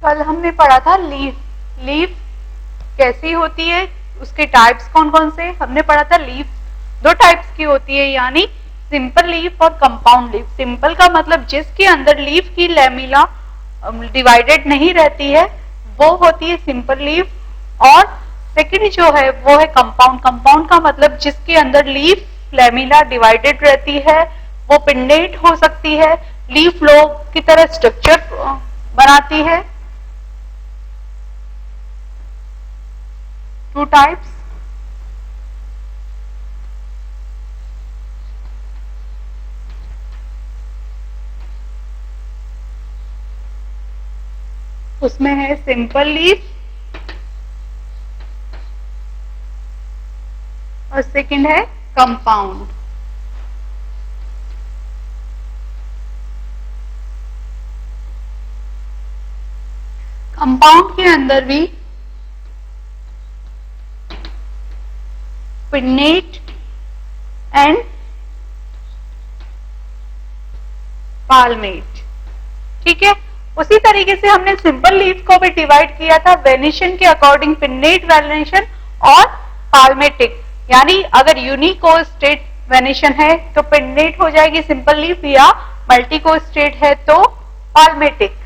कल हमने पढ़ा था लीफ। लीफ कैसी होती है, उसके टाइप्स कौन कौन से हमने पढ़ा था। लीफ दो टाइप्स की होती है, यानी सिंपल लीफ और कंपाउंड लीफ। सिंपल का मतलब जिसके अंदर लीफ की लैमिला डिवाइडेड नहीं रहती है वो होती है सिंपल लीफ। और सेकंड जो है वो है कंपाउंड। कंपाउंड का मतलब जिसके अंदर लीफ लैमिला डिवाइडेड रहती है, वो पिन्नेट हो सकती है, लीफ लोग की तरह स्ट्रक्चर बनाती है। टू टाइप्स, उसमें है सिंपल लीफ और सेकंड है कंपाउंड। कंपाउंड के अंदर भी पिन्नेट एंड पाल्मेट, ठीक है। उसी तरीके से हमने सिंपल लीफ को भी डिवाइड किया था वेनेशन के अकॉर्डिंग, पिन्नेट वेनेशन और पाल्मेटिक। यानी अगर यूनिकोस्टेट वेनेशन है तो पिन्नेट हो जाएगी सिंपल लीफ, या मल्टीकोस्टेट है तो पाल्मेटिक।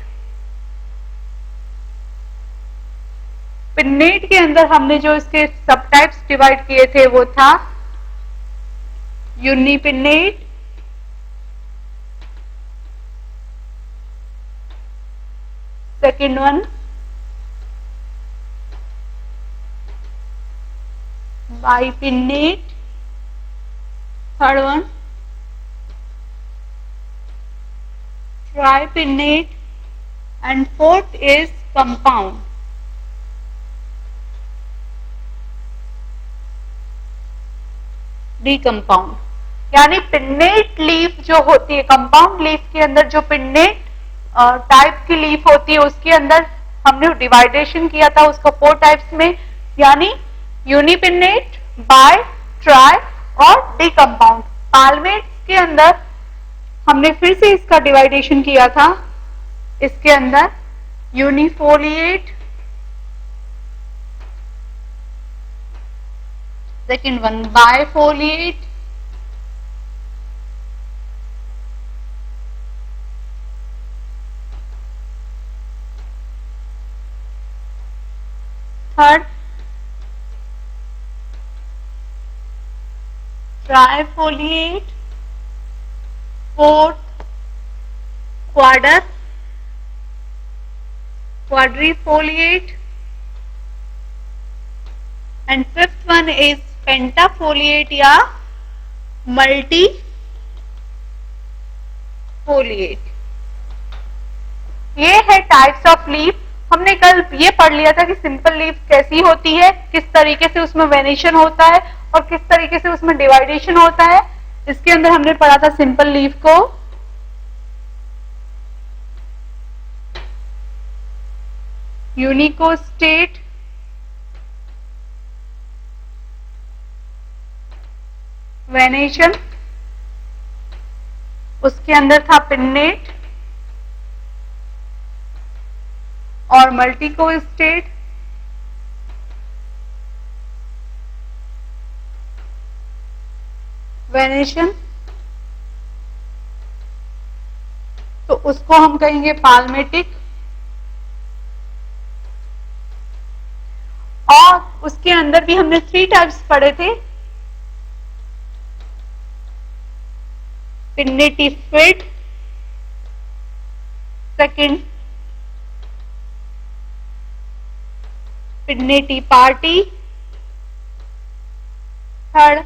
पिन्नेट के अंदर हमने जो इसके सब टाइप्स डिवाइड किए थे वो था unipinnate, second one bipinnate, third one tripinnate and fourth is compound. Decompound, यानी पिन्नेट लीफ जो होती है, कंपाउंड लीफ के अंदर जो पिन्नेट टाइप की लीफ होती है उसके अंदर हमने डिवाइडेशन किया था उसको 4 टाइप्स में, यानी यूनिपिन्नेट, बाय, ट्राई और डी कंपाउंड। पाल्मेट के अंदर हमने फिर से इसका डिवाइडेशन किया था, इसके अंदर unifoliate, second one bifoliate, third trifoliate, fourth quadrifoliate, and fifth one is pentafoliate या multifoliate। ये है टाइप्स ऑफ लीफ। हमने कल ये पढ़ लिया था कि सिंपल लीफ कैसी होती है, किस तरीके से उसमें वेनेशन होता है और किस तरीके से उसमें डिवाइडेशन होता है। इसके अंदर हमने पढ़ा था सिंपल लीफ को यूनिकोस्टेट, वेनेशन, उसके अंदर था पिन्नेट और मल्टीकोस्टेट, वेनेशन, तो उसको हम कहेंगे पाल्मेटिक। और उसके अंदर भी हमने 3 टाइप्स पढ़े थे, पिन्नेटिफिड, सेकंड पिन्नेटिपार्टी, थर्ड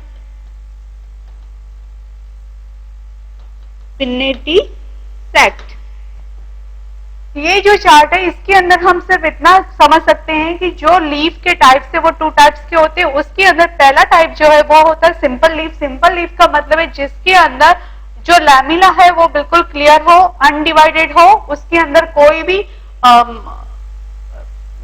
पिन्नेटिसेक्ट। ये जो चार्ट है इसके अंदर हम सिर्फ इतना समझ सकते हैं कि जो लीफ के टाइप्स है वो 2 टाइप्स के होते हैं। उसके अंदर पहला टाइप जो है वो होता है सिंपल लीफ। सिंपल लीफ का मतलब है जिसके अंदर जो लैमिला है वो बिल्कुल क्लियर हो, अनडिवाइडेड हो, उसके अंदर कोई भी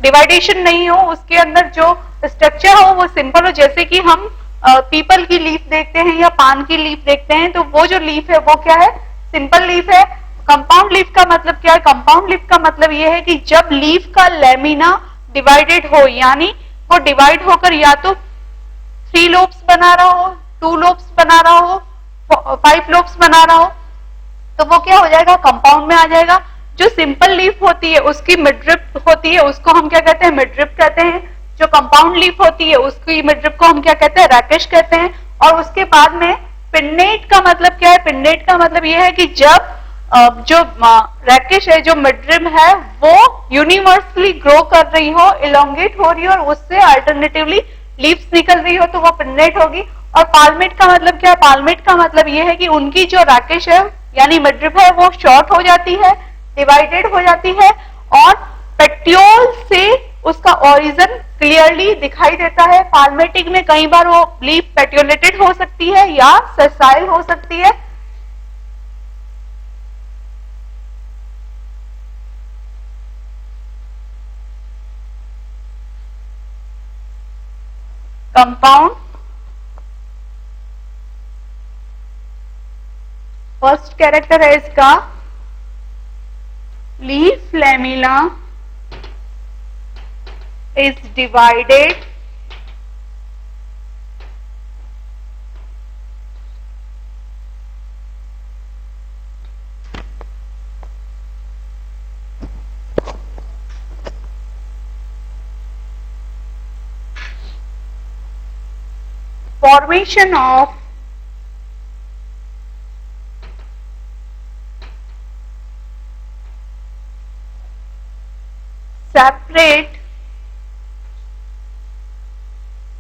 डिवाइडेशन नहीं हो, उसके अंदर जो स्ट्रक्चर हो वो सिंपल हो। जैसे कि हम पीपल की लीफ देखते हैं या पान की लीफ देखते हैं, तो वो जो लीफ है वो क्या है, सिंपल लीफ है। कंपाउंड लीफ का मतलब क्या है? कंपाउंड लीफ का मतलब यह है कि जब लीफ का लेमिना डिवाइडेड हो, यानी वो डिवाइड होकर या तो 3 लोब्स बना रहा हो, 2 लोब्स बना रहा हो, 5 लोब्स बना रहा हो, तो वो क्या हो जाएगा? कंपाउंड में आ जाएगा। जो सिंपल लीफ होती है उसकी मिडरिप होती है, उसको हम क्या कहते हैं? मिडरिप कहते हैं। जो कंपाउंड लीफ होती है उसकी मिडरिप को हम क्या कहते हैं? रैकेश कहते हैं। और उसके बाद में पिन्नेट का मतलब क्या है? पिन्नेट का मतलब यह है कि जब जो रैकेश है, जो मिडरिप है, वो यूनिवर्सली ग्रो कर रही हो, इलोंगेट हो रही हो और उससे अल्टरनेटिवली लीव्स निकल रही हो, तो वो पिन्नेट होगी। और पाल्मेट का मतलब क्या है? पाल्मेट का मतलब यह है कि उनकी जो रैकेश है यानी मिडरिप है वो शॉर्ट हो जाती है, डिवाइडेड हो जाती है और पेट्योल से उसका ओरिजिन क्लियरली दिखाई देता है। पाल्मेटिक में कई बार वो लीफ पेट्योलेटेड हो सकती है या सेसाइल हो सकती है। कंपाउंड, फर्स्ट कैरेक्टर है इसका leaf lamella is divided formation of separate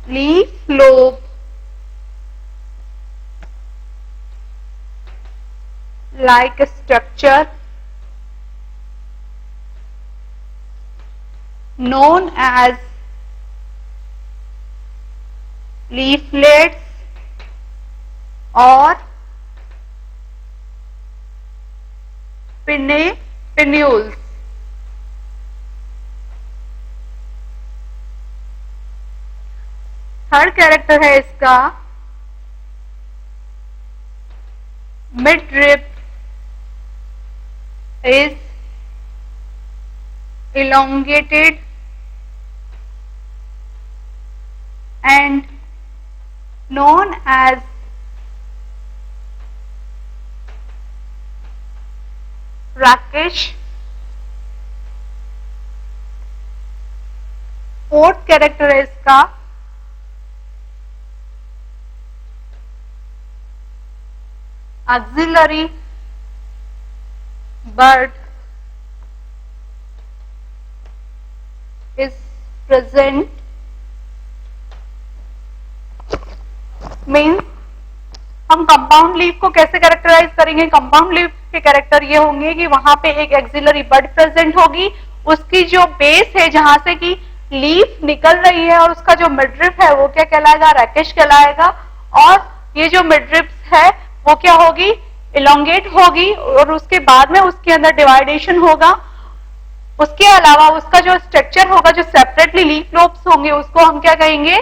leaf lobe like structure known as leaflets or pinnules. Third character है इसका midrib is elongated and known as rakesh. Fourth character है इसका auxiliary bud is present, means हम compound leaf को कैसे characterise करेंगे? Compound leaf के character ये होंगे कि वहां पे एक एक्सिलरी बड प्रेजेंट होगी, उसकी जो बेस है जहां से कि लीफ निकल रही है और उसका जो मिडरिप है वो क्या कहलाएगा? रैकेश कहलाएगा। और ये जो मिडरिप्स है वो क्या होगी? इलोंगेट होगी और उसके बाद में उसके अंदर डिवाइडेशन होगा। उसके अलावा उसका जो स्ट्रक्चर होगा, जो सेपरेटली लीफ लोब्स होंगे, उसको हम क्या कहेंगे?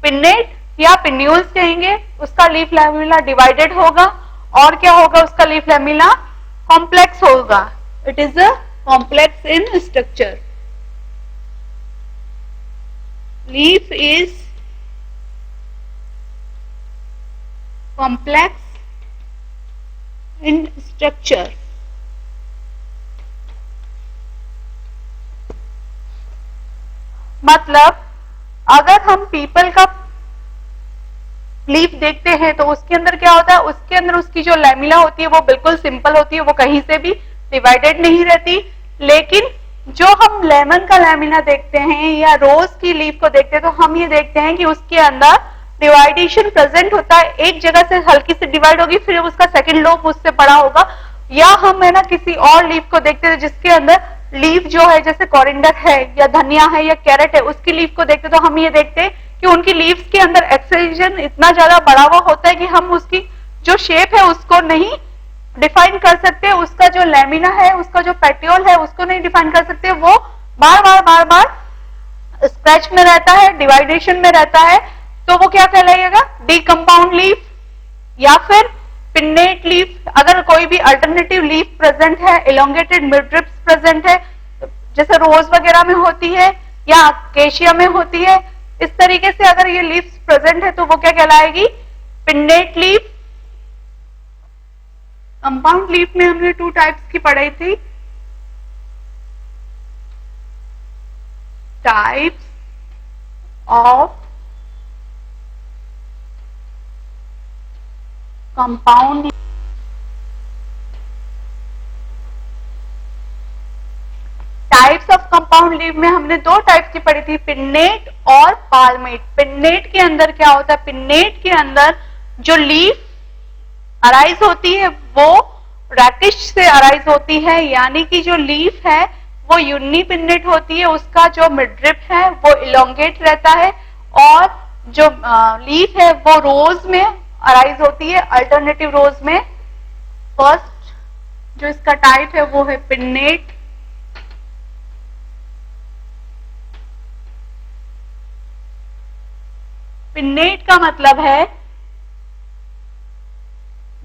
पिन्नेट या पिन्यूल्स कहेंगे। उसका लीफ लैमिला डिवाइडेड होगा और क्या होगा? उसका लीफ लैमिला कॉम्प्लेक्स होगा। It is a complex in structure. Leaf is complex in structure. मतलब अगर हम पीपल का लीफ देखते हैं तो उसके अंदर क्या होता है? उसके अंदर उसकी जो लैमिला होती है वो बिल्कुल सिंपल होती है, वो कहीं से भी डिवाइडेड नहीं रहती। लेकिन जो हम लेमन का लैमिना देखते हैं या रोज की लीफ को देखते हैं तो हम ये देखते हैं कि उसके अंदर डिवाइडेशन प्रेजेंट होता है। एक जगह से हल्की से डिवाइड होगी, फिर उसका सेकंड लोब उससे बड़ा होगा। या हम है ना किसी और लीफ को देखते हैं जिसके अंदर लीफ जो है, जैसे कोरिंडर है या धनिया है या कैरेट है, उसकी लीफ को देखते तो हम ये देखते हैं कि उनकी लीव्स के अंदर एक्सेजन इतना ज्यादा बढ़ा हुआ होता है कि हम उसकी जो शेप है उसको नहीं डिफाइन कर सकते। उसका जो लैमिना है, उसका जो पेट्योल है, उसको नहीं डिफाइन कर सकते। वो बार बार स्क्रैच में रहता है, डिवाइडेशन में रहता है। तो वो क्या कहलाएगा? डी कंपाउंड लीफ या फिर पिन्नेट लीफ, अगर कोई भी अल्टरनेटिव लीफ प्रेजेंट है, इलोंगेटेड मिडरिप्स प्रेजेंट है, जैसे रोज वगैरह में होती है या केशिया में होती है, इस तरीके से अगर ये लीव्स प्रेजेंट है तो वो क्या कहलाएगी? Pennate leaf. कंपाउंड लीफ में हमने 2 टाइप्स की पढ़ी थी, types of compound. Types of compound leaf में हमने 2 टाइप्स की पढ़ी थी, पिन्नेट और पाल्मेट। पिन्नेट के अंदर क्या होता है? पिन्नेट के अंदर जो लीफ अराइज होती है वो रैकिश से अराइज होती है, यानी कि जो लीफ है वो यूनिपिन्नेट होती है, उसका जो मिडरिप है वो इलोंगेट रहता है, और जो लीफ है वो रोज में अराइज होती है, अल्टरनेटिव रोज में। फर्स्ट जो इसका टाइप है वो है पिन्नेट। पिन्नेट का मतलब है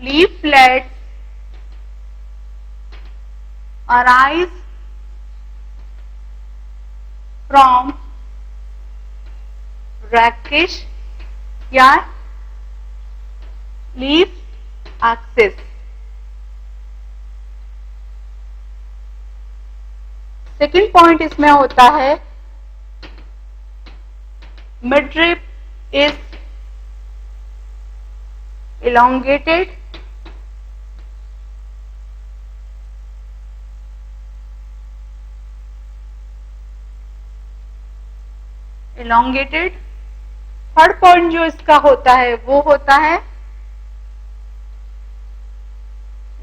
leaflets arise from rakish या leaf axis। सेकेंड पॉइंट इसमें होता है midrib is elongated third point जो इसका होता है वो होता है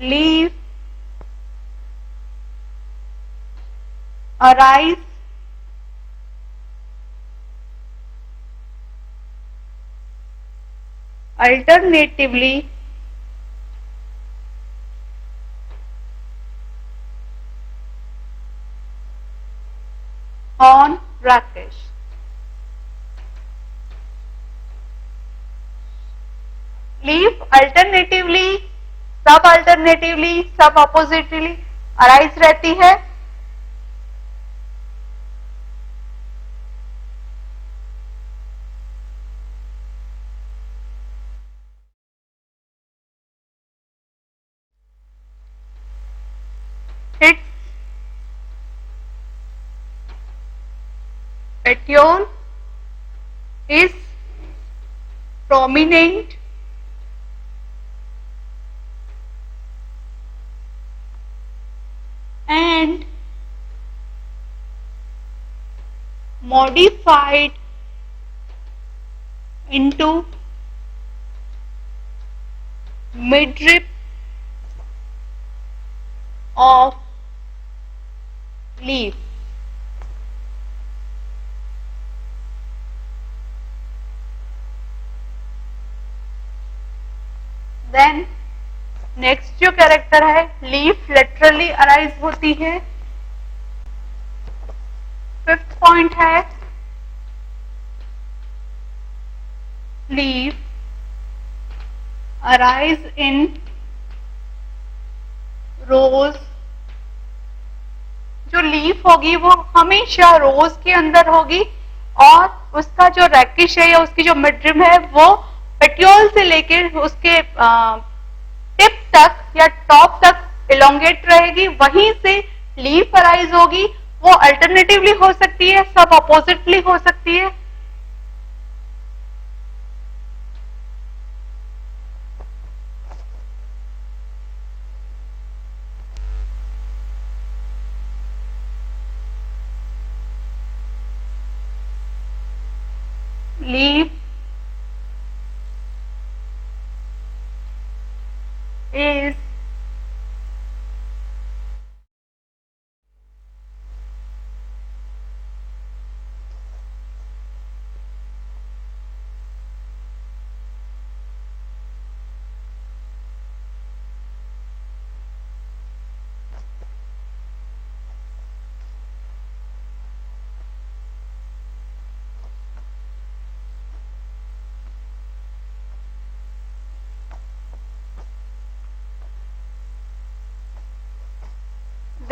leaf arise alternatively on rakish। Leaf alternatively, सब अपोजिटली अराइज रहती है, its petiole is prominent and modified into midrib of leaf। Then next जो कैरेक्टर है, लीफ लेटरली अराइज होती है। फिफ्थ पॉइंट है लीफ अराइज इन रोज। जो leaf होगी वो हमेशा रोज के अंदर होगी, और उसका जो रैकिश है या उसकी जो मिडरिम है वो पेट्योल से लेकर उसके टिप तक या टॉप तक इलोंगेट रहेगी, वहीं से लीफ अराइज होगी। वो अल्टरनेटिवली हो सकती है, सब अपोजिटली हो सकती है। Leaf is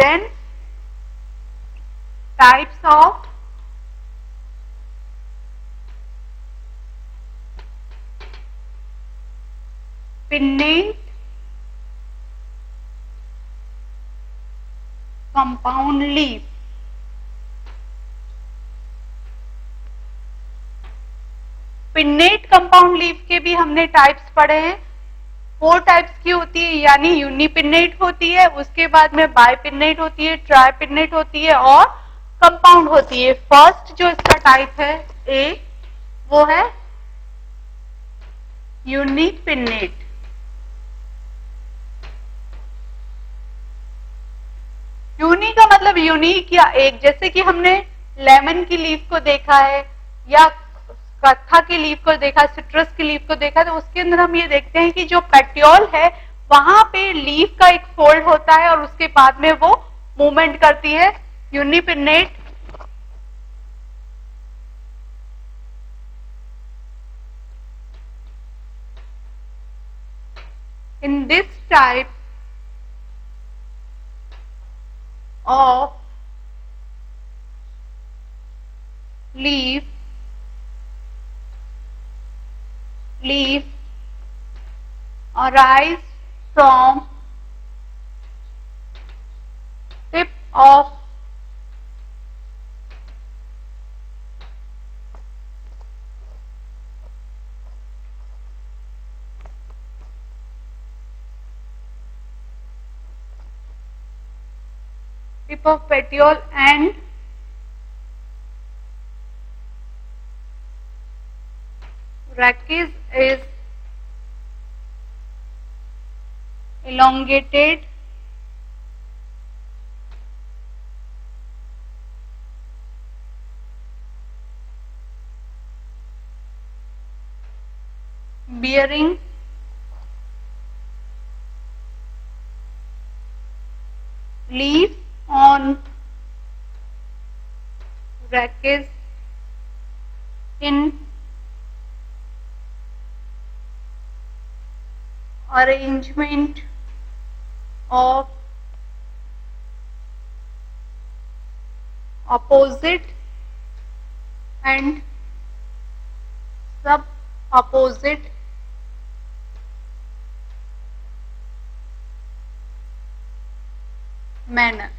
then types of pinnate compound leaf. Pennate compound leaf के भी हमने टाइप्स पढ़े हैं। 4 टाइप्स की होती है, यानी यूनिपिन्नेट होती है, उसके बाद में बाइपिन्नेट होती है, ट्राइपिन्नेट होती है और कंपाउंड होती है। फर्स्ट जो इसका टाइप है ए, वो है यूनिपिन्नेट। यूनी का मतलब यूनिक या एक, जैसे कि हमने लेमन की लीफ को देखा है या कत्था की लीफ को देखा, सिट्रस की लीफ को देखा, तो उसके अंदर हम ये देखते हैं कि जो पेट्योल है वहां पे लीफ का एक फोल्ड होता है और उसके बाद में वो मूवमेंट करती है। यूनिपिन्नेट in this type of leaf arise from tip of petiole and rachis is elongated bearing leaf on rachis in arrangement of opposite and sub-opposite manner।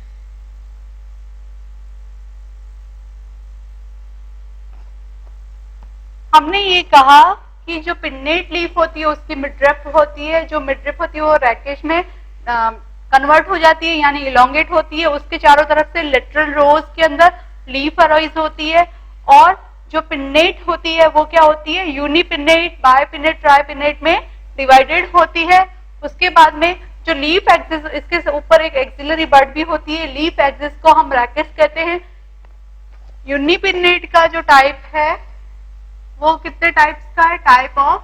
हमने ये कहा कि जो पिन्नेट लीफ होती है उसकी मिडरिप होती है, जो मिडरिप होती है वो रैकेश में कन्वर्ट हो जाती है, यानी इलोंगेट होती है। उसके चारों तरफ से लेटरल रोज के अंदर लीफ अराइज होती है। और जो पिन्नेट होती है वो क्या होती है, यूनिपिन्नेट, बाइपिन्नेट, ट्राइपिन्नेट में डिवाइडेड होती है। उसके बाद में जो लीफ एक्सिस, इसके ऊपर एक एक्सिलरी बड भी होती है, लीफ एक्सिस को हम रैकेस कहते हैं। यूनिपिन्नेट का जो टाइप है वो कितने टाइप्स का है, टाइप ऑफ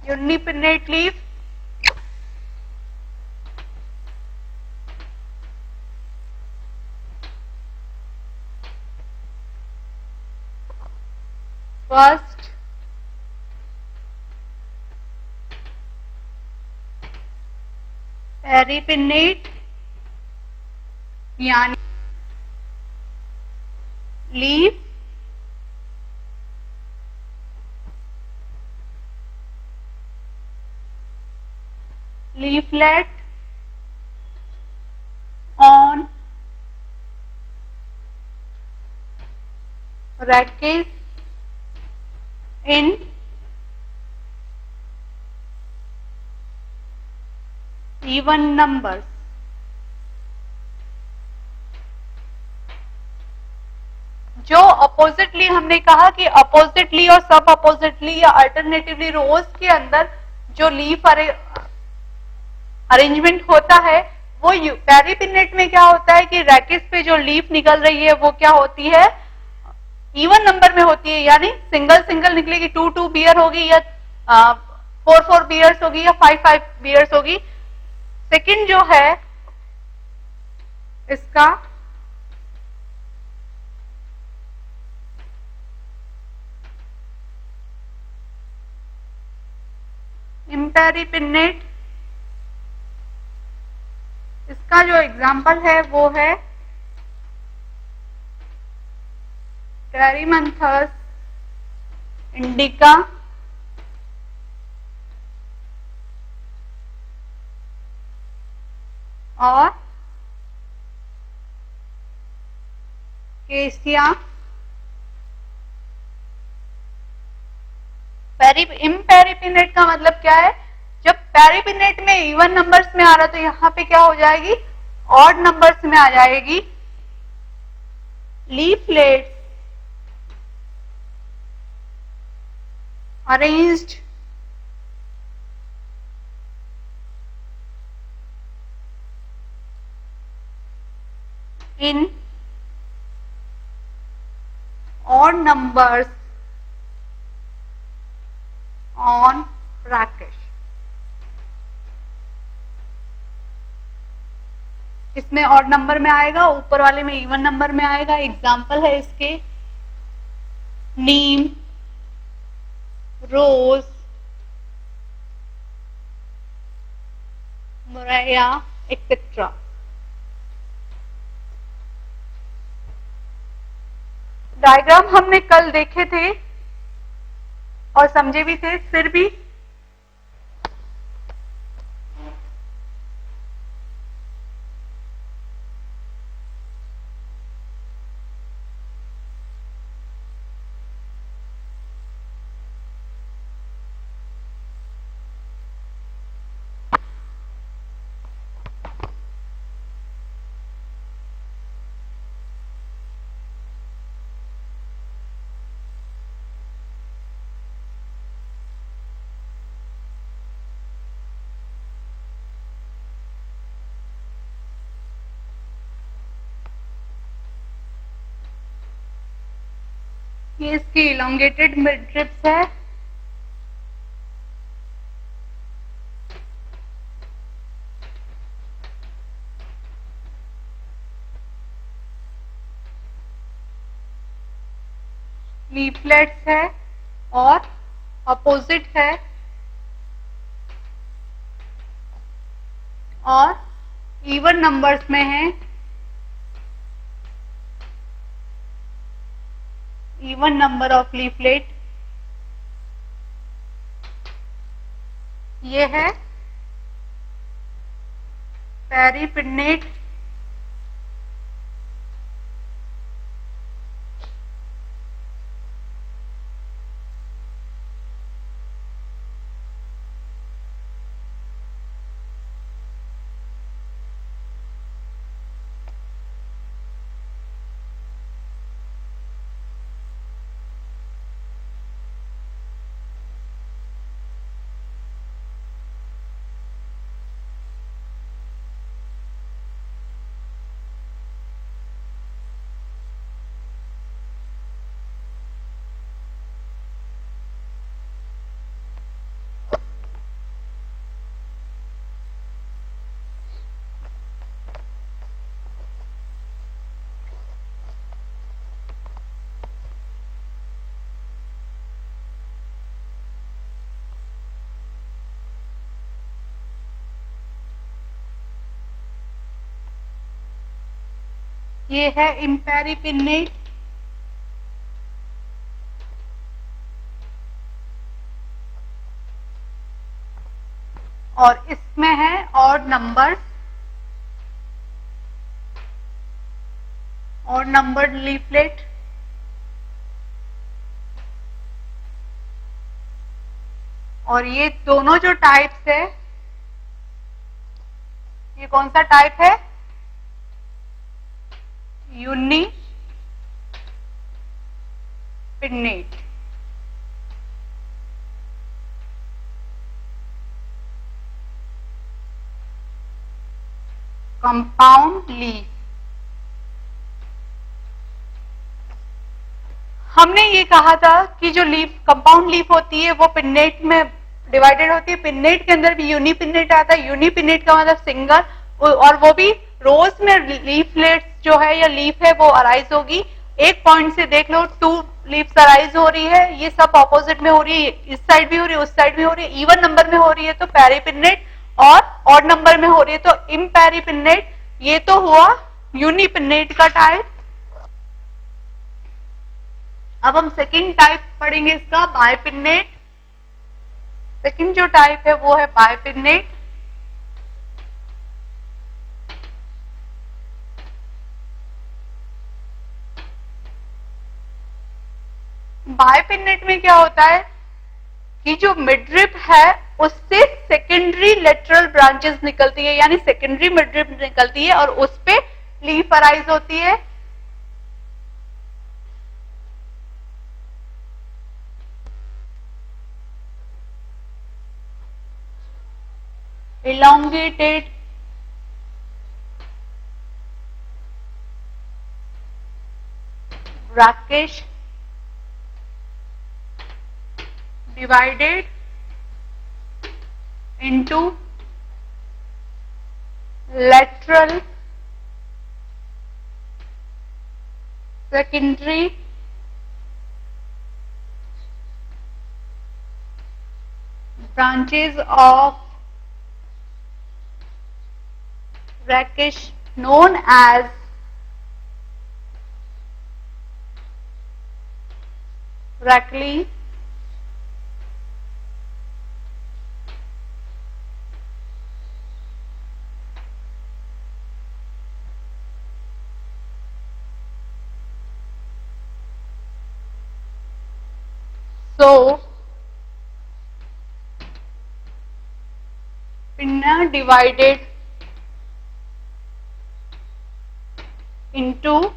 यूनिपिन्नेट लीफ। फर्स्ट पेरिपिन्नेट यानी leaf leaflet on rachis in even numbers। जो अपोजिटली हमने कहा कि अपोजिटली और सब अपोजिटली या अल्टरनेटिवली रोज के अंदर जो लीफ अरेंजमेंट होता है वो पेरिपिन्नेट में क्या होता है कि रैकेस पे जो लीफ निकल रही है वो क्या होती है, इवन नंबर में होती है, यानी सिंगल सिंगल निकलेगी, 2 बियर होगी या 4 बियर्स होगी या 5 बियर्स होगी। सेकंड जो है इसका इम्पेरिपिन्नेट इसका जो एग्जाम्पल है वो है कैरीमंथस इंडिका और केसिया इम्पेरिपिनेट का मतलब क्या है, जब पेरिपिनेट में इवन नंबर्स में आ रहा तो यहां पे क्या हो जाएगी, ऑड नंबर्स में आ जाएगी। Leaflets arranged in odd numbers on rakesh। इसमें ऑड नंबर में आएगा, ऊपर वाले में इवन नंबर में आएगा। एग्जाम्पल है इसके नीम, रोज, मोरैया एक्सेट्रा। डायग्राम हमने कल देखे थे और समझे भी थे, फिर भी ये इसकी इलोंगेटेड मिड ट्रिप्स है। लीफलेट्स है और अपोजिट है और इवन नंबर्स में है। इवन नंबर ऑफ लीफलेट ये है पेरिपिन्नेट। ये है इम्पेरिपिन्नेट। और इसमें है odd numbers, odd numbered leaflet. और ये दोनों जो टाइप्स है, ये कौन सा टाइप है, यूनी पिन्नेट। कंपाउंड लीफ, हमने ये कहा था कि जो लीफ कंपाउंड लीफ होती है वो पिन्नेट में डिवाइडेड होती है। पिन्नेट के अंदर भी यूनी पिन्नेट आता है। यूनी पिन्नेट का मतलब सिंगल, और वो भी रोज में लीफलेट्स जो है या लीफ है वो अराइज होगी। एक पॉइंट से देख लो, 2 लीव्स अराइज हो रही है, ये सब ऑपोजिट में हो रही है, इस साइड भी हो रही है, उस साइड भी हो रही है। इवन नंबर में हो रही है तो पेरिपिन्नेट, और ऑड नंबर में हो रही है तो इम्पेरिपिन्नेट। ये तो हुआ यूनिपिन्नेट का टाइप। अब हम सेकंड टाइप पढ़ेंगे इसका, बायपिन्नेट। सेकंड जो टाइप है वो है बायपिन्नेट। बायपिन्नेट में क्या होता है कि जो मिडरिप है उससे सेकेंडरी लेटरल ब्रांचेस निकलती है, यानी सेकेंडरी मिडरिप निकलती है और उस पे लीफ अराइज होती है। elongated brackish divided into lateral secondary branches of brackish known as bractely so pinna divided into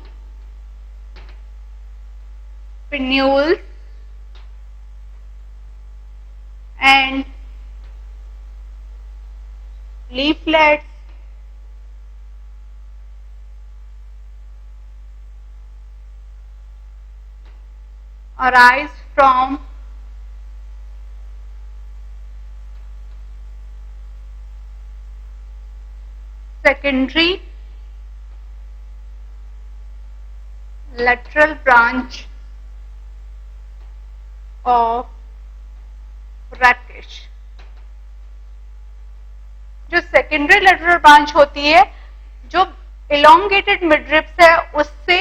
pinnules and leaflets arise from secondary lateral branch of brackish। जो सेकेंडरी लेटरल ब्रांच होती है, जो elongated मिडरिप्स है उससे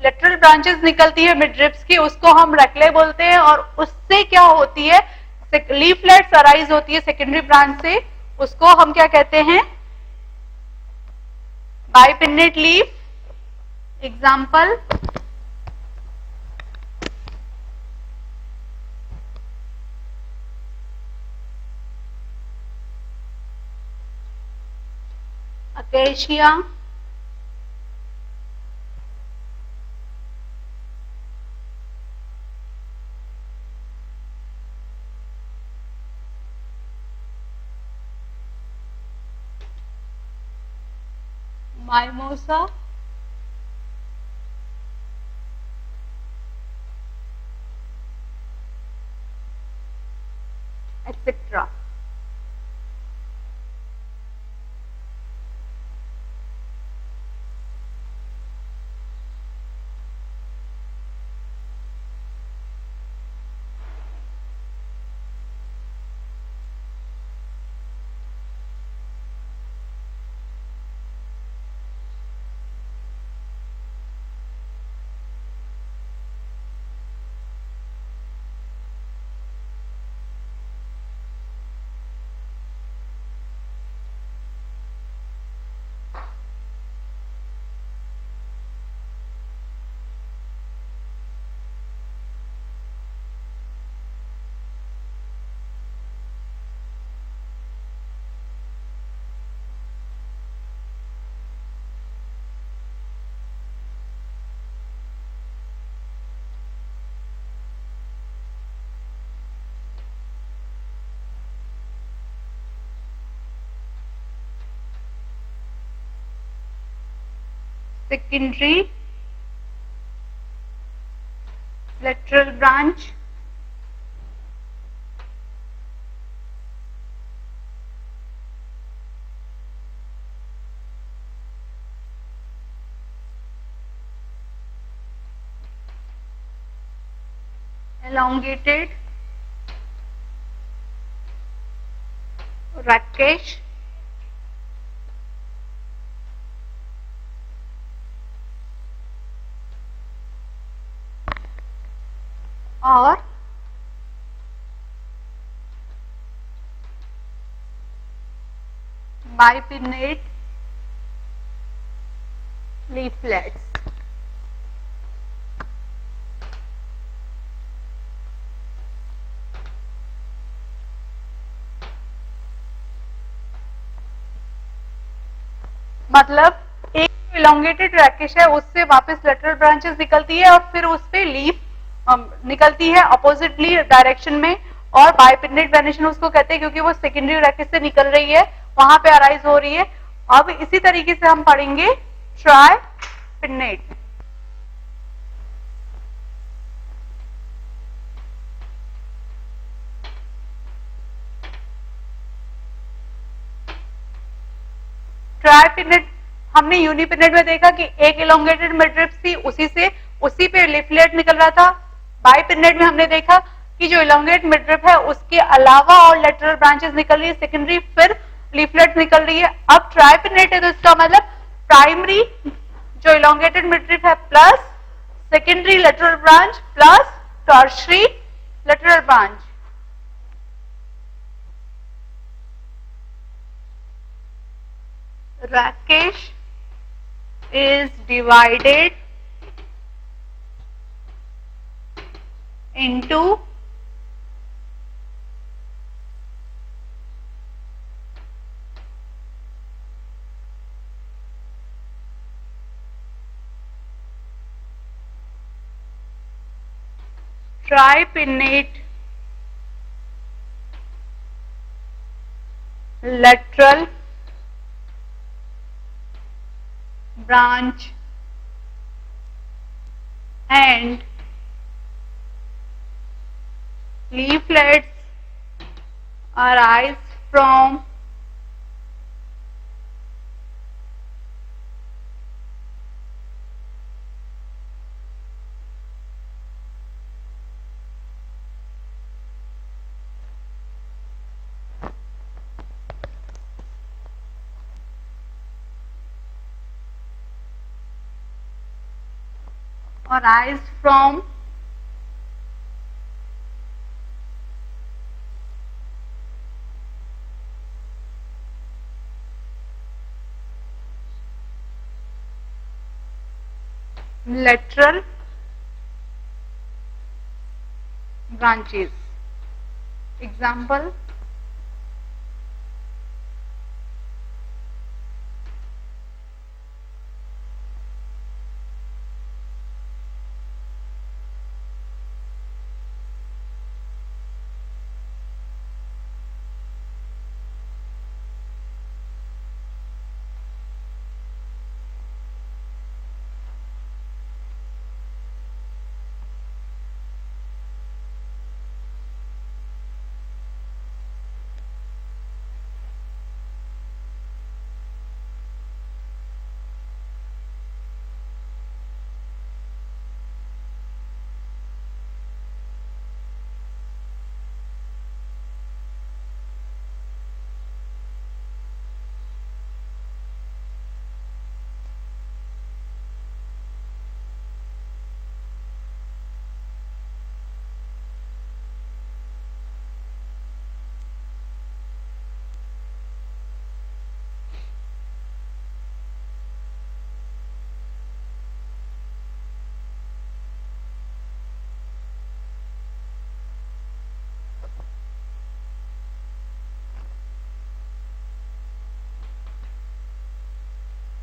lateral branches निकलती है मिडरिप्स की, उसको हम रैक्ले बोलते हैं। और उससे क्या होती है, लीफलेट्स अराइज होती है सेकेंडरी ब्रांच से, उसको हम क्या कहते हैं, bipinnate leaf. Example, acacia, mimosa, etcetera. secondary lateral branch elongated rakesh और बाइपिन्नेट लीफलेट्स। मतलब एक इलोंगेटेड रैकेश है उससे वापस लेटरल ब्रांचेस निकलती है और फिर उस पे लीफ निकलती है अपोजिटली डायरेक्शन में, और बाइपिन्नेट वेनेशन उसको कहते हैं क्योंकि वो सेकेंडरी रैकेश से निकल रही है, वहां पे अराइज हो रही है। अब इसी तरीके से हम पढ़ेंगे ट्राइपिन्नेट। ट्राइपिन्नेट हमने यूनिपिन्नेट में देखा कि एक इलोंगेटेड मिडरिप थी, उसी पे लीफलेट निकल रहा था। बाइपिन्नेट में हमने देखा कि जो इलोंगेट मिडरिप है उसके अलावा और लेटरल ब्रांचेस निकल रही है सेकेंडरी, फिर लीफलेट निकल रही है। अब ट्राइपिन्नेट है तो इसका मतलब प्राइमरी जो इलोंगेटेड मिडरिप है plus secondary lateral branch plus tertiary lateral branch. Rakesh is divided into tripinnate lateral branch and leaflets arise from lateral branches. Example,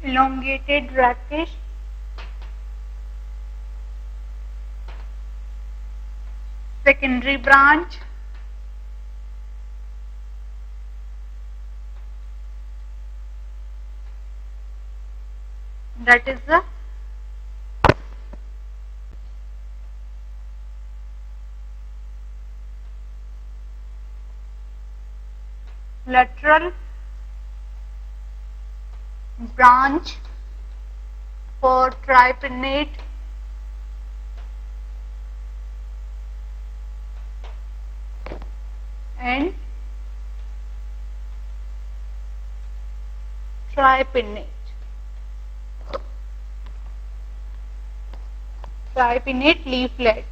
elongated rakish, secondary branch, that is the lateral branch for tripinnate and tripinnate leaflet.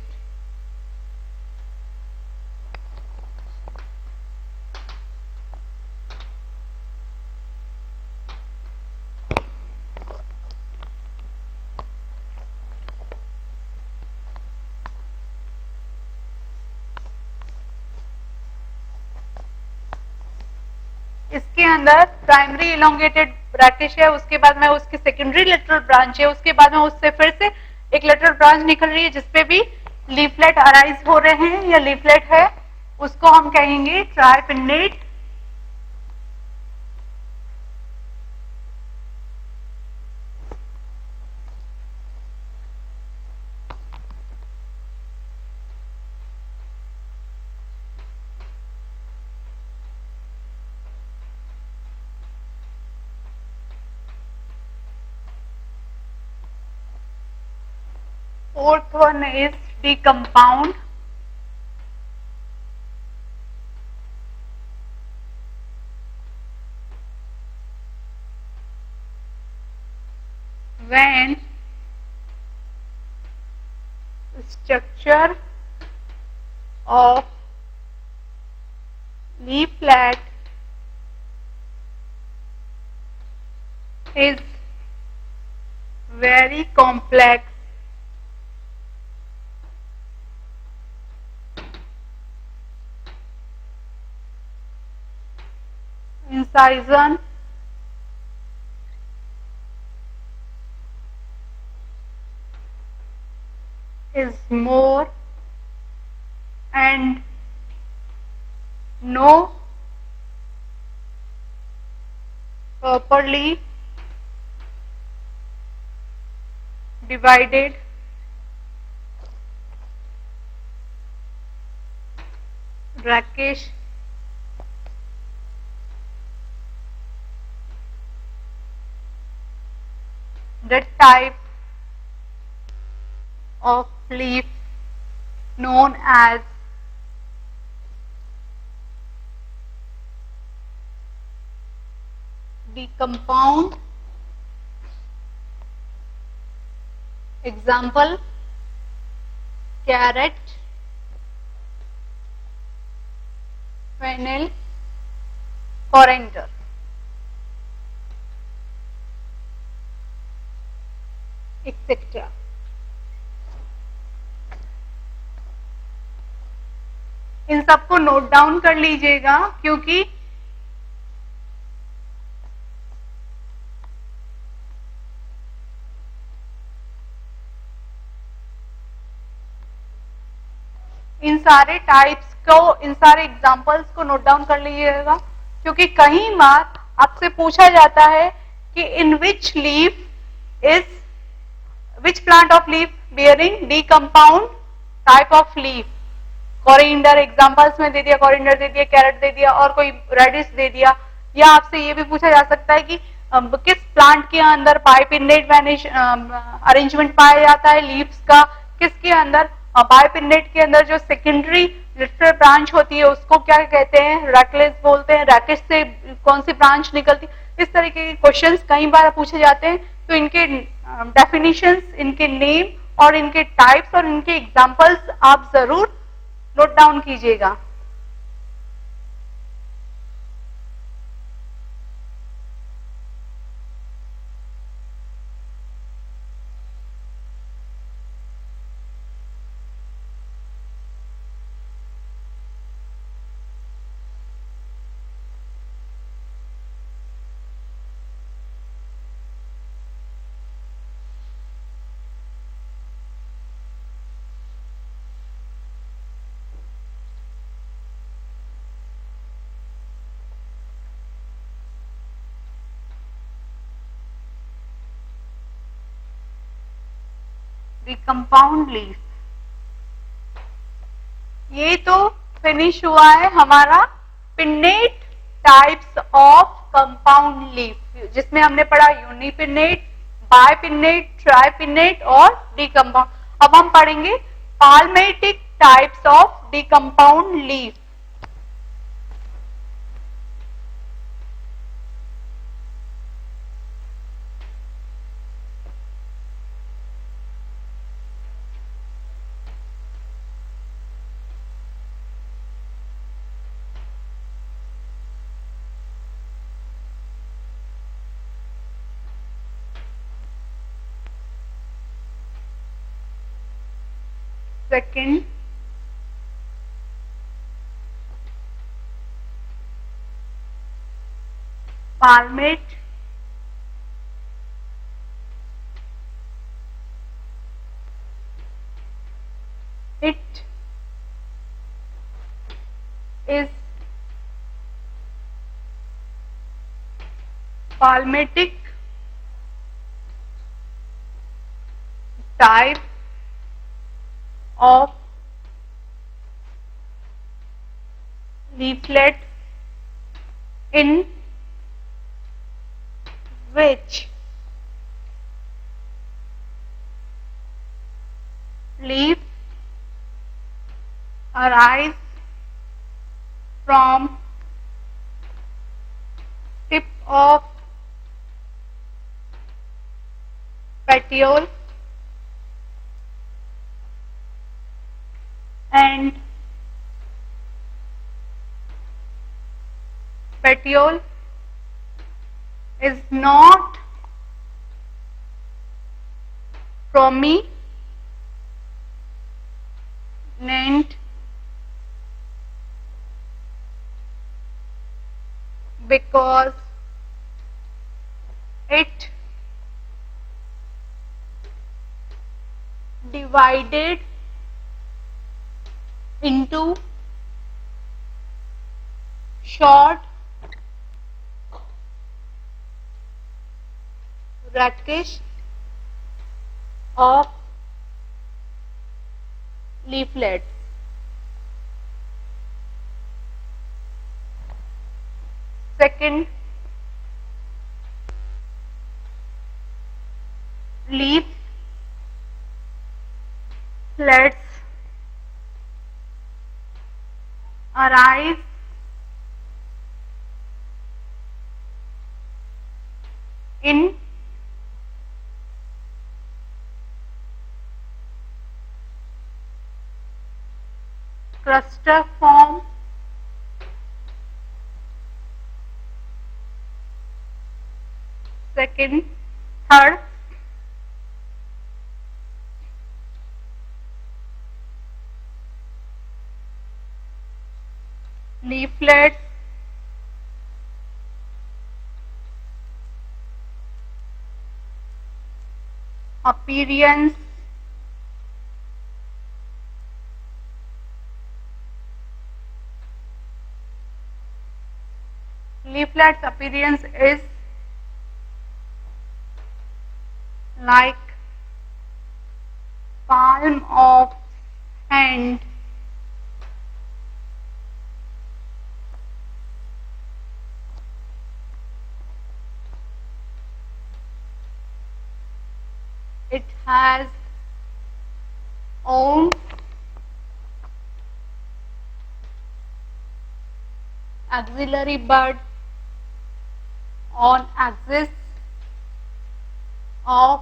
इसके अंदर primary elongated brackish है, उसके बाद में उसकी secondary lateral branch है, उसके बाद में उससे फिर से एक लेटरल ब्रांच निकल रही है जिसपे भी लीफलेट अराइज हो रहे हैं या लीफलेट है, उसको हम कहेंगे ट्राइपिन्नेट Fourth one is decompound. When structure of leaflet is very complex, incision is more and no properly divided brackish that type of leaf known as decompound. Example: carrot, fennel, coriander. Etc. इन सबको note down कर लीजिएगा क्योंकि इन सारे types को, इन सारे examples को note down कर लीजिएगा क्योंकि कई बार आपसे पूछा जाता है कि in which leaf is which plant of leaf bearing decompound type of leaf. Coriander examples में दे दिया, कोरिएंडर दे दिया, कैरेट दे दिया और कोई रेडिश दे दिया. या आपसे ये भी पूछा जा सकता है कि किस प्लांट के अंदर बाइपिन्नेट अरेंजमेंट पाया जाता है लीव्स का, किसके अंदर बाइपिन्नेट के अंदर जो सेकेंडरी लिटरल ब्रांच होती है उसको क्या कहते हैं, रैकलेस बोलते हैं, रैकेश से कौन सी ब्रांच निकलती. इस तरीके के क्वेश्चंस कई बार पूछे जाते हैं. तो इनके डेफिनेशंस, इनके नेम और इनके टाइप्स और इनके एग्जांपल्स आप जरूर नोट डाउन कीजिएगा. द कंपाउंड लीफ, ये तो फिनिश हुआ है हमारा pennate types of compound leaf जिसमें हमने पढ़ा यूनिपिन्नेट, बाइपिन्नेट, ट्राइपिन्नेट और डीकंपाउंड. अब हम पढ़ेंगे palmatic types of decompound leaf. Second, palmate it is palmatic type of leaflet in which leaf arise from tip of petiole and petiole is not prominent because it divided into short brackish of leaflets. Second, leaflets arise in cluster form second. Third, leaflets appearance is like palm of hand. It has own axillary bud on axis of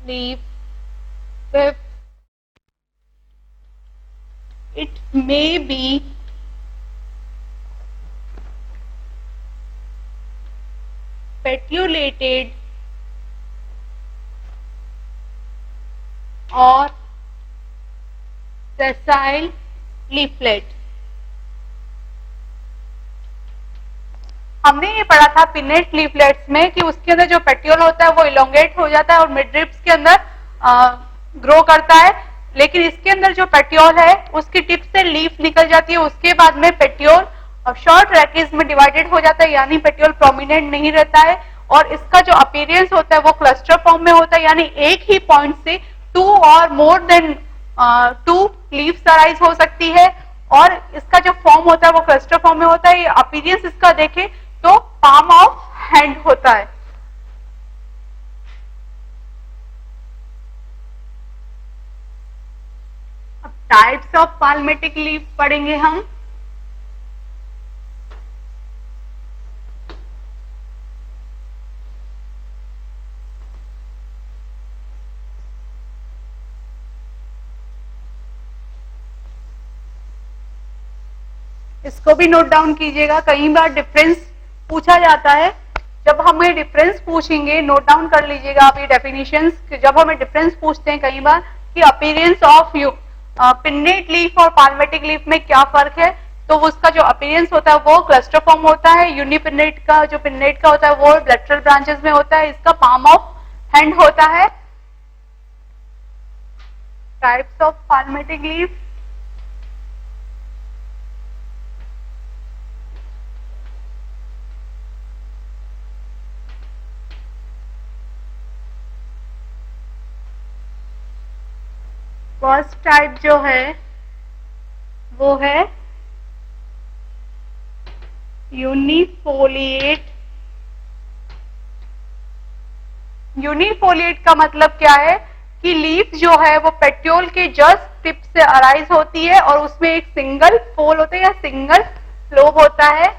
leaf. Fifth, it may be petiolated or sessile leaflet. हमने ये पढ़ा था pinnate leaflets में कि उसके अंदर जो petiole होता है वो इलोंगेट हो जाता है और मिड रिब्स के अंदर ग्रो करता है, लेकिन इसके अंदर जो पेटियोल है उसकी टिप से लीफ निकल जाती है, उसके बाद में पेटियोल शॉर्ट रैकेज में डिवाइडेड हो जाता है, यानी पेटियोल प्रोमिनेंट नहीं रहता है और इसका जो अपीयरेंस होता है वो क्लस्टर फॉर्म में होता है, यानी एक ही पॉइंट से टू और more than two leaves arise हो सकती है और इसका जो फॉर्म होता है वो क्लस्टर फॉर्म में होता है। ये अपीयरेंस इसका देखें तो पाम ऑफ हैंड होता है। अब टाइप्स ऑफ पाल्मेटिक लीफ पढ़ेंगे हम। इसको भी नोट डाउन कीजिएगा, कई बार डिफरेंस पूछा जाता है। जब हमें डिफरेंस पूछेंगे नोट डाउन कर लीजिएगा आप ये डेफिनेशंस। जब हमें डिफरेंस पूछते हैं कई बार कि अपीयरेंस ऑफ पिन्नेट लीफ और पाल्मेटिक लीफ में क्या फर्क है, तो उसका जो अपीयरेंस होता है वो क्लस्टर फॉर्म होता है। यूनिपिन्नेट का जो पिन्नेट का होता है वो लेटरल ब्रांचेस में होता है। इसका पाम ऑफ हैंड होता है। Types of palmitic leaf, first type जो है वो है यूनिफोलिएट। यूनिफोलिएट का मतलब क्या है कि लीफ जो है वो पेट्योल के जस्ट टिप से अराइज होती है और उसमें एक सिंगल फोल होता है या सिंगल लोब होता है।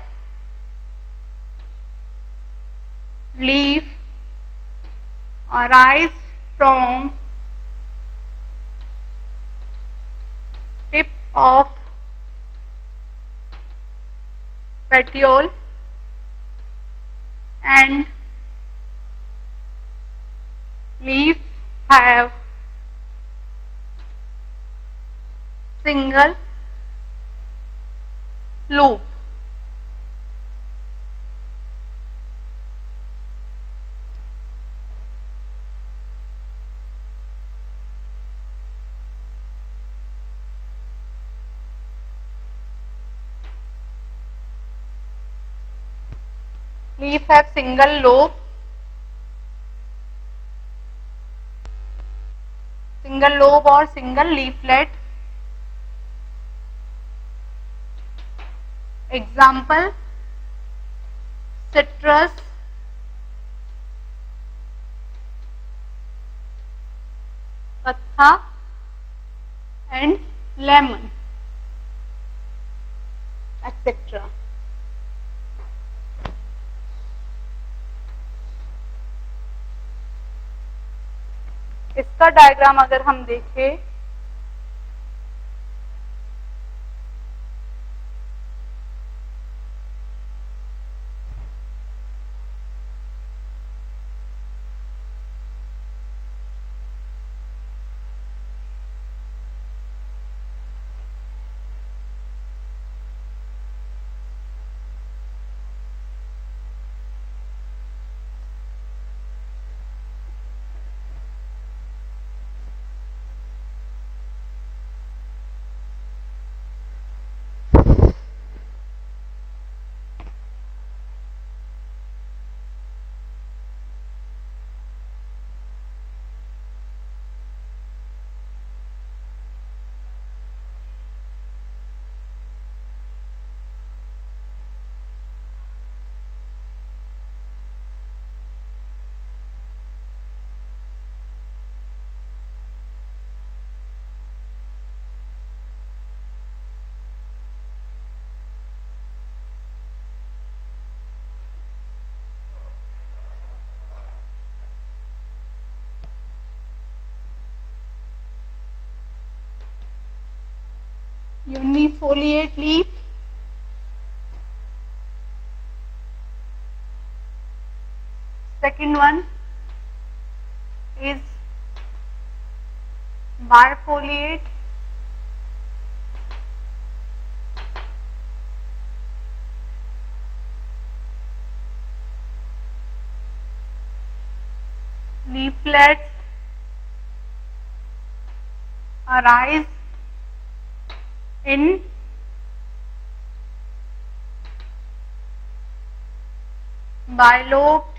Leaf arise from tip of petiole and leaf have single loop. Leaf have single lobe, single lobe or single leaflet. Example, citrus, katha and lemon, etc. इसका डायग्राम अगर हम देखें unifoliate leaf, second one is bifoliate, leaflets arise in bilobed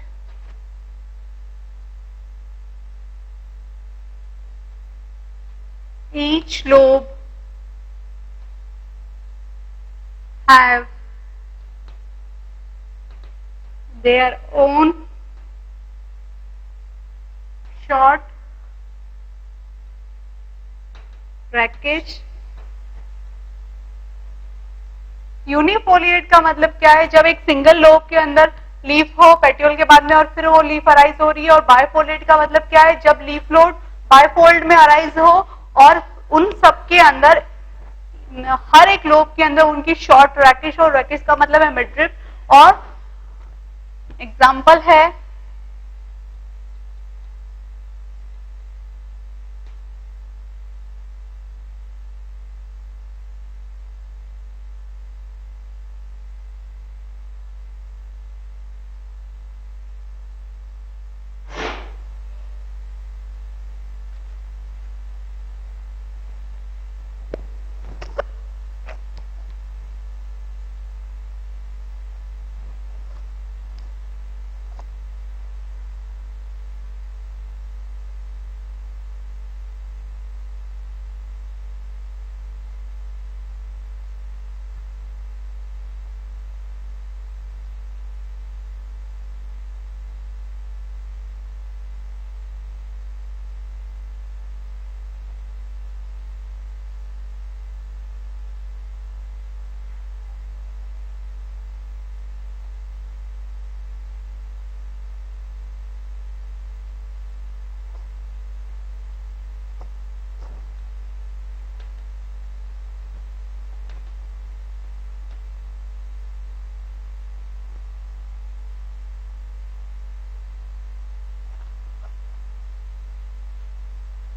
each lobe have their own short bracket. Unifoliate का मतलब क्या है, जब एक सिंगल लोब के अंदर लीफ हो पेट्योल के बाद में और फिर वो लीफ अराइज हो रही है। और बायफोलिएट का मतलब क्या है, जब लीफ लोड बायफोल्ड में अराइज हो और उन सब के अंदर हर एक लोब के अंदर उनकी शॉर्ट रैकिश, और रैकिश का मतलब है मिडरिप। और एग्जाम्पल है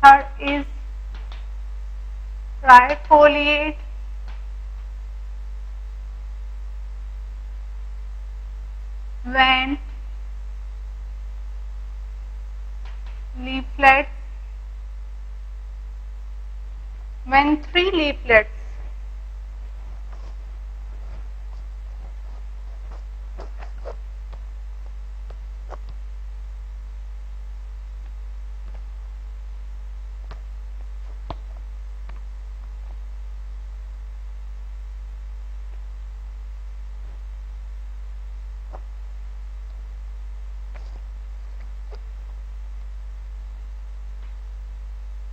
Third is trifoliate. When leaflets, when three leaflets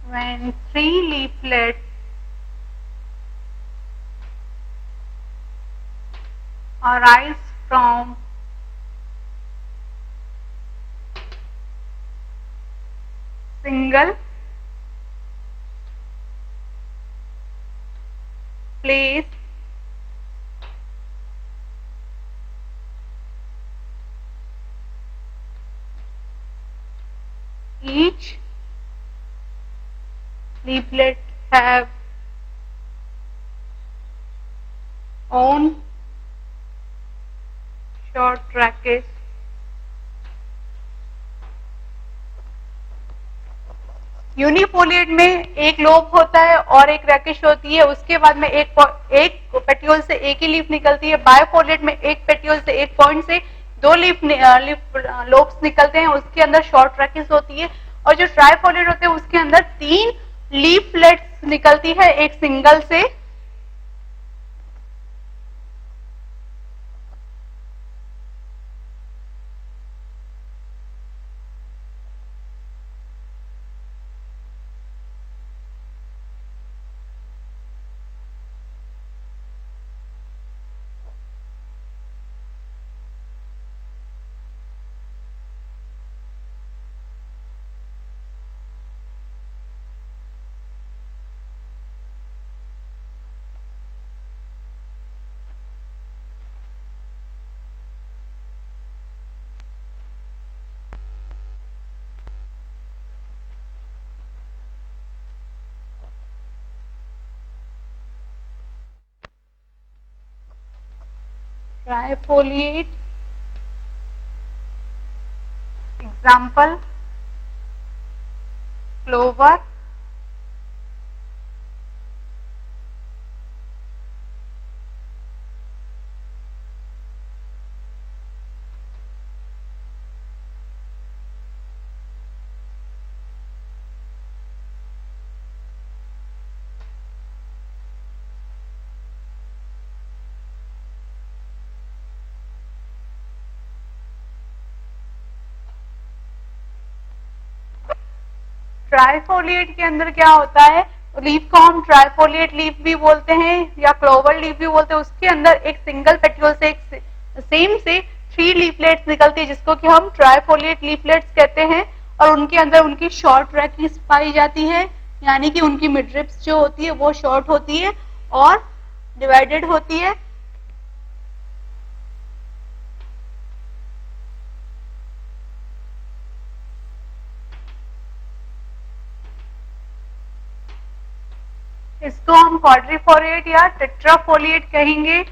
when three leaflets arise from single place each leaflet have own short trackage यूनिफोलिएट में एक लोब होता है और एक रैकेश होती है, उसके बाद में एक पेट्यूल से एक ही लीफ निकलती है। बायोफोलिएट में एक पेट्यूल से एक पॉइंट से दो लीफ लोब्स निकलते हैं, उसके अंदर शॉर्ट रैकेश होती है। और जो ट्राइफोलिएट होते हैं उसके अंदर तीन लीफलेट्स निकलती है एक सिंगल से। ट्राइफोलिएट एग्जाम्पल क्लोवर, ट्राइफोलिएट के अंदर क्या होता है, लीफ को हम ट्राइफोलिएट लीफ भी बोलते हैं या क्लोवर लीफ भी बोलते हैं। उसके अंदर एक सिंगल पेट्यूल से एक सेम से थ्री लीफलेट्स निकलती है जिसको कि हम ट्राइफोलिएट लीफलेट्स कहते हैं। और उनके अंदर उनकी शॉर्ट रैकेश पाई जाती है, यानी कि उनकी मिडरिप्स जो होती है वो शॉर्ट होती है और डिवाइडेड होती है। इसको हम क्वाड्रिफोलिएट या टेट्राफोलिएट कहेंगे।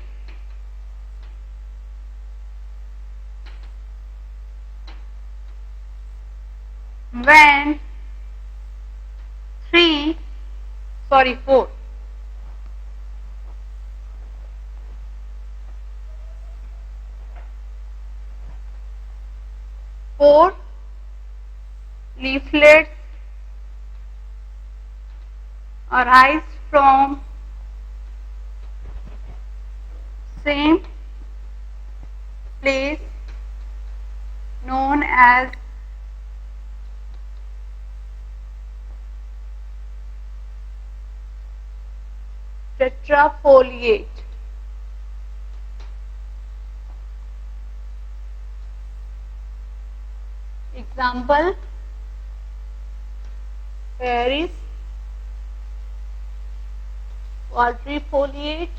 When four leaflets arise from same place known as tetrafoliate. Example, Paris quadrifoliate,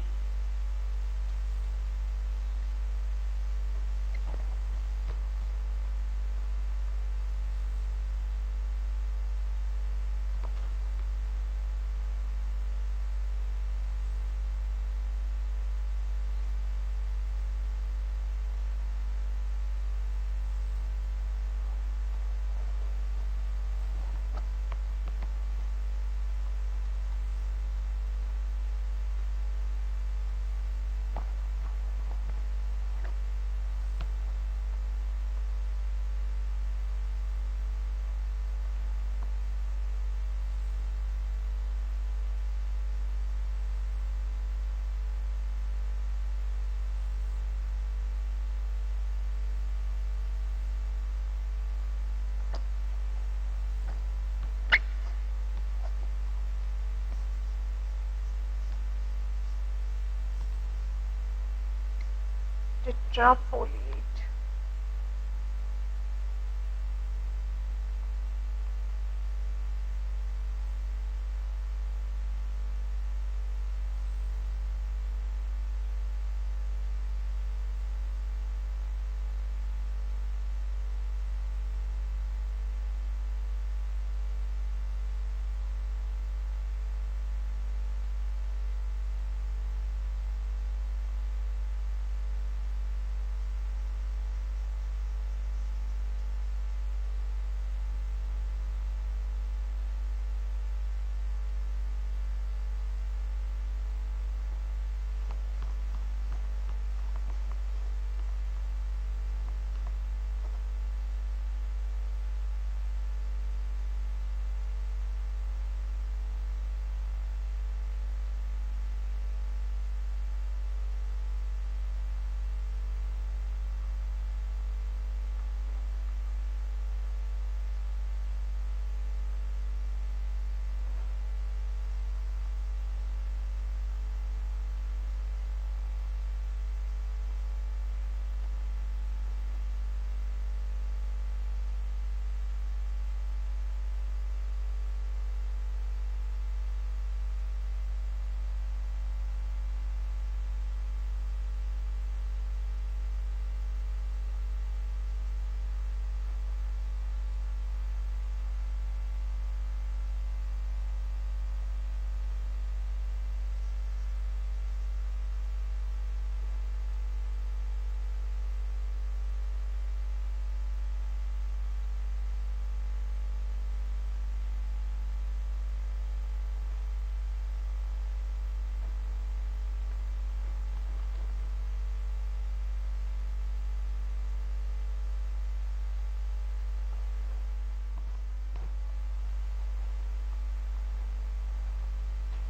tetrafoliate.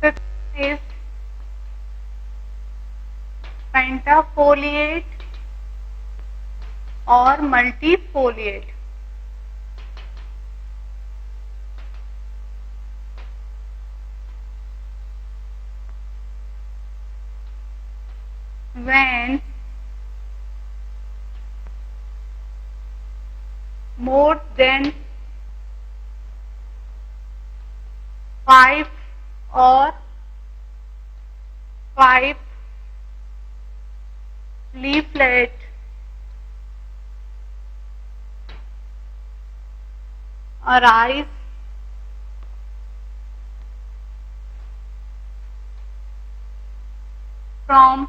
Fifth is pentafoliate or multifoliate. When more than 5 or 5 leaflet arise from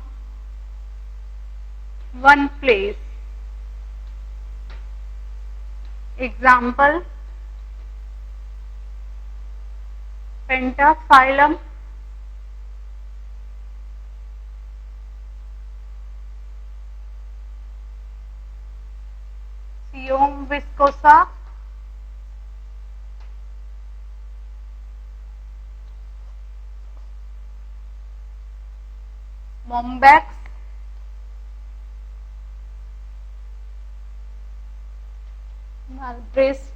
one place. Example, pentaphyllum, Psidium viscosa, Bombax, Malbris,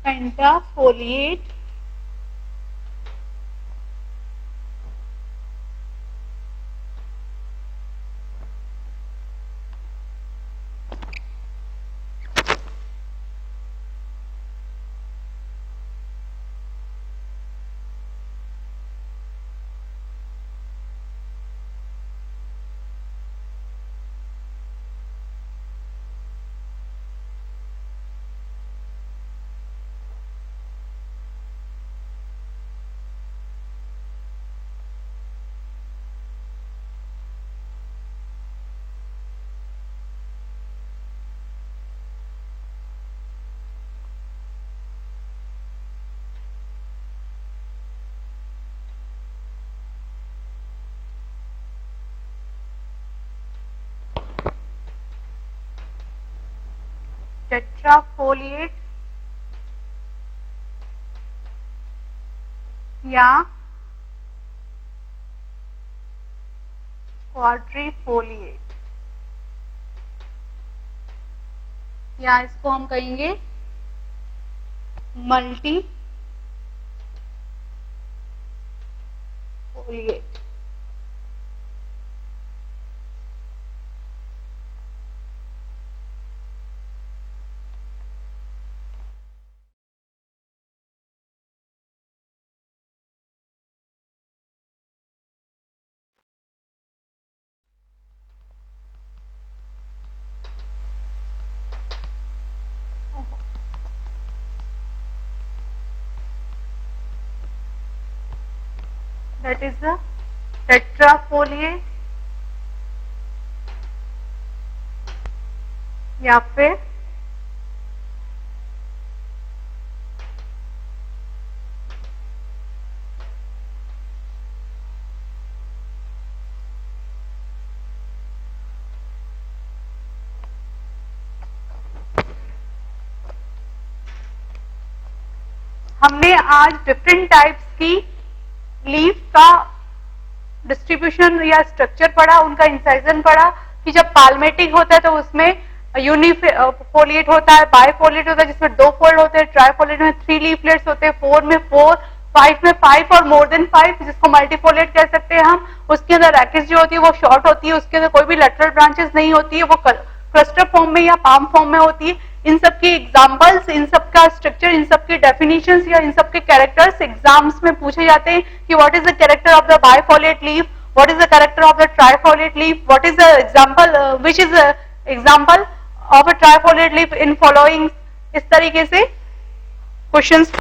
pentafoliate, टेट्राफोलिएट या क्वाड्रीफोलिएट, या इसको हम कहेंगे multi folate. That is the tetrafoliate या फिर हमने आज different types की लीफ का डिस्ट्रीब्यूशन या स्ट्रक्चर पढ़ा, उनका इंसाइजन पढ़ा कि जब पाल्मेटिक होता है तो उसमें यूनिफोलिएट होता है, बाइफोलिएट होता है जिसमें 2 फोल्ड होते हैं, ट्राइफोलिएट में 3 लीफलेट्स होते हैं, 4 में 4, 5 में 5 और मोर देन 5 जिसको मल्टीफोलिएट कह सकते हैं हम। उसके अंदर रैकेज जो होती है वो शॉर्ट होती है, उसके अंदर कोई भी लेटरल ब्रांचेस नहीं होती है, वो क्लस्टर फॉर्म में या पाम फॉर्म में होती है। इन सब की एग्जांपल्स, इन सब का स्ट्रक्चर, इन सब की डेफिनेशंस या इन सब के कैरेक्टर्स एग्जाम्स में पूछे जाते हैं कि what is the character of the bifoliate leaf, what is the character of the trifoliate leaf, what is the example, which is the example of a trifoliate leaf in following. इस तरीके से questions